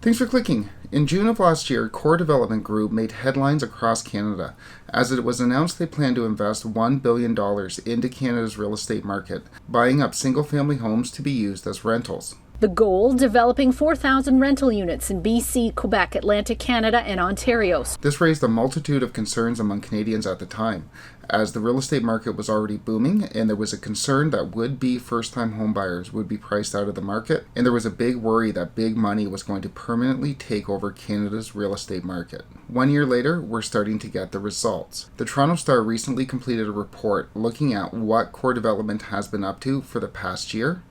Thanks for clicking. In June of last year, Core Development Group made headlines across Canada as it was announced they plan to invest $1 billion into Canada's real estate market, buying up single-family homes to be used as rentals. The goal, developing 4,000 rental units in BC, Quebec, Atlantic Canada, and Ontario. This raised a multitude of concerns among Canadians at the time, as the real estate market was already booming and there was a concern that would-be first-time homebuyers would be priced out of the market, and there was a big worry that big money was going to permanently take over Canada's real estate market. 1 year later, we're starting to get the results. The Toronto Star recently completed a report looking at what Core Development has been up to for the past year,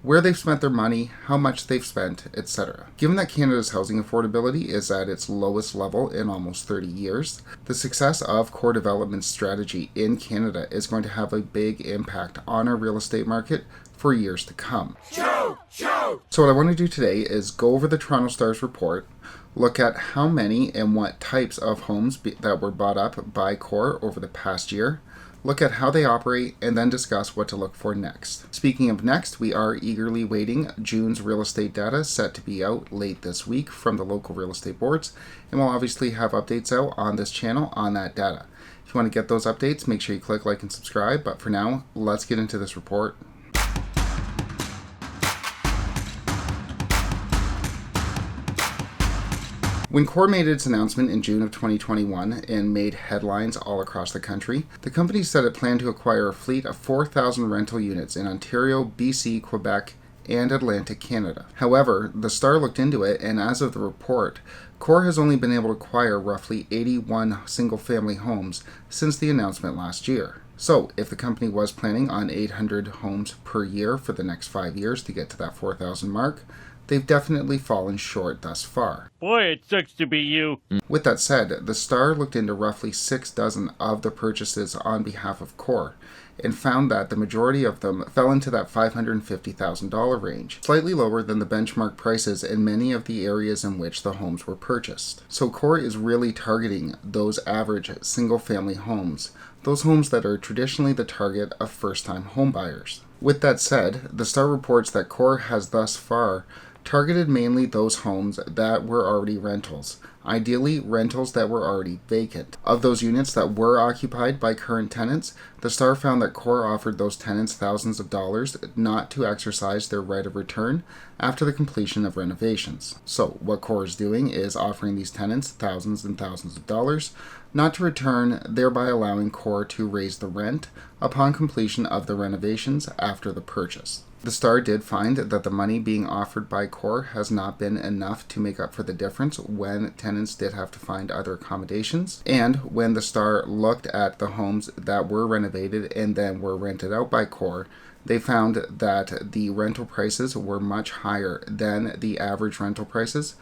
where they've spent their money, how much they've spent, etc. Given that Canada's housing affordability is at its lowest level in almost 30 years, the success of Core Development's strategy in Canada is going to have a big impact on our real estate market for years to come. So what I want to do today is go over the Toronto Star's report, look at how many and what types of homes that were bought up by Core over the past year, look at how they operate, and then discuss what to look for next. Speaking of next, we are eagerly waiting June's real estate data set to be out late this week from the local real estate boards, and we'll obviously have updates out on this channel on that data. If you want to get those updates, make sure you click like and subscribe, but for now, let's get into this report. When Core made its announcement in June of 2021 and made headlines all across the country, the company said it planned to acquire a fleet of 4,000 rental units in Ontario, BC, Quebec, and Atlantic Canada. However, the Star looked into it, and as of the report, Core has only been able to acquire roughly 81 single-family homes since the announcement last year. So, if the company was planning on 800 homes per year for the next 5 years to get to that 4,000 mark, they've definitely fallen short thus far. Boy, it sucks to be you. With that said, the Star looked into roughly 6 dozen of the purchases on behalf of Core and found that the majority of them fell into that $550,000 range, slightly lower than the benchmark prices in many of the areas in which the homes were purchased. So Core is really targeting those average single-family homes, those homes that are traditionally the target of first-time homebuyers. With that said, the Star reports that Core has thus far targeted mainly those homes that were already rentals, ideally rentals that were already vacant. Of those units that were occupied by current tenants, the Star found that Core offered those tenants thousands of dollars not to exercise their right of return after the completion of renovations. So what Core is doing is offering these tenants thousands and thousands of dollars not to return, thereby allowing Core to raise the rent upon completion of the renovations after the purchase. The Star did find that the money being offered by Core has not been enough to make up for the difference when tenants did have to find other accommodations. And when the Star looked at the homes that were renovated and then were rented out by Core, they found that the rental prices were much higher than the average rental prices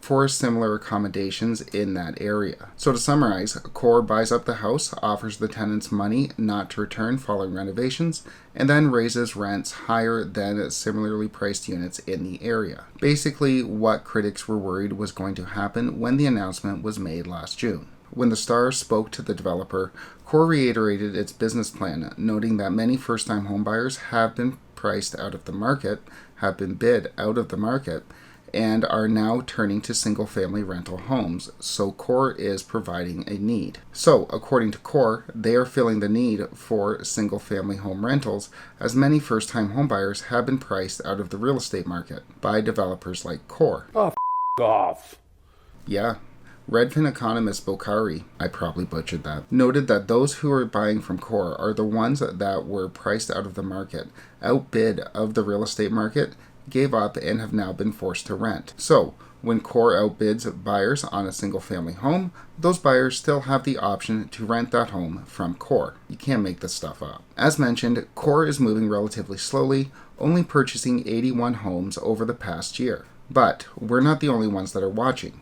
for similar accommodations in that area. So to summarize, Core buys up the house, offers the tenants money not to return following renovations, and then raises rents higher than similarly priced units in the area. Basically, what critics were worried was going to happen when the announcement was made last June. When the Star spoke to the developer, Core reiterated its business plan, noting that many first-time homebuyers have been priced out of the market, have been bid out of the market, and are now turning to single-family rental homes, so Core is providing a need. So, according to Core, they are filling the need for single-family home rentals, as many first-time homebuyers have been priced out of the real estate market by developers like Core. Oh, f*** off. Yeah. Redfin economist Bokhari, I probably butchered that, noted that those who are buying from Core are the ones that were priced out of the market, outbid of the real estate market, gave up, and have now been forced to rent. So, when Core outbids buyers on a single-family home, those buyers still have the option to rent that home from Core. You can't make this stuff up. As mentioned, Core is moving relatively slowly, only purchasing 81 homes over the past year. But we're not the only ones that are watching.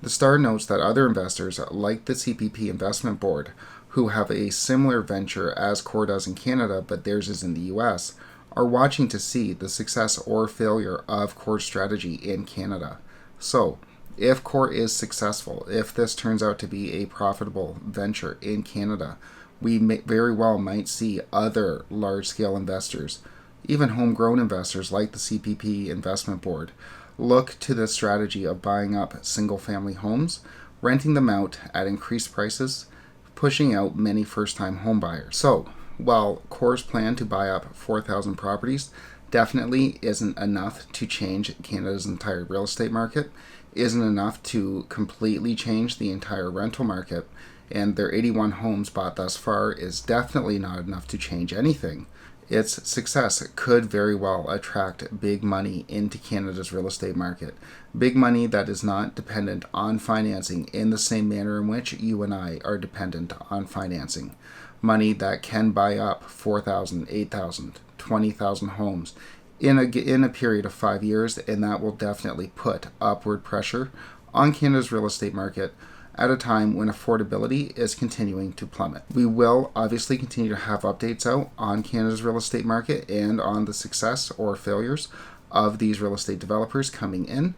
The Star notes that other investors, like the CPP Investment Board, who have a similar venture as Core does in Canada, but theirs is in the US, are watching to see the success or failure of Core's strategy in Canada. So, if Core is successful, if this turns out to be a profitable venture in Canada, we very well might see other large-scale investors, even homegrown investors like the CPP Investment Board, look to the strategy of buying up single-family homes, renting them out at increased prices, pushing out many first-time home buyers. So, while COR's plan to buy up 4,000 properties definitely isn't enough to change Canada's entire real estate market, isn't enough to completely change the entire rental market, and their 81 homes bought thus far is definitely not enough to change anything, its success could very well attract big money into Canada's real estate market. Big money that is not dependent on financing in the same manner in which you and I are dependent on financing. Money that can buy up 4,000, 8,000, 20,000 homes in a period of 5 years, and that will definitely put upward pressure on Canada's real estate market at a time when affordability is continuing to plummet. We will obviously continue to have updates out on Canada's real estate market and on the success or failures of these real estate developers coming in.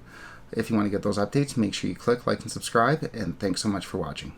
If you want to get those updates, make sure you click like and subscribe, and thanks so much for watching.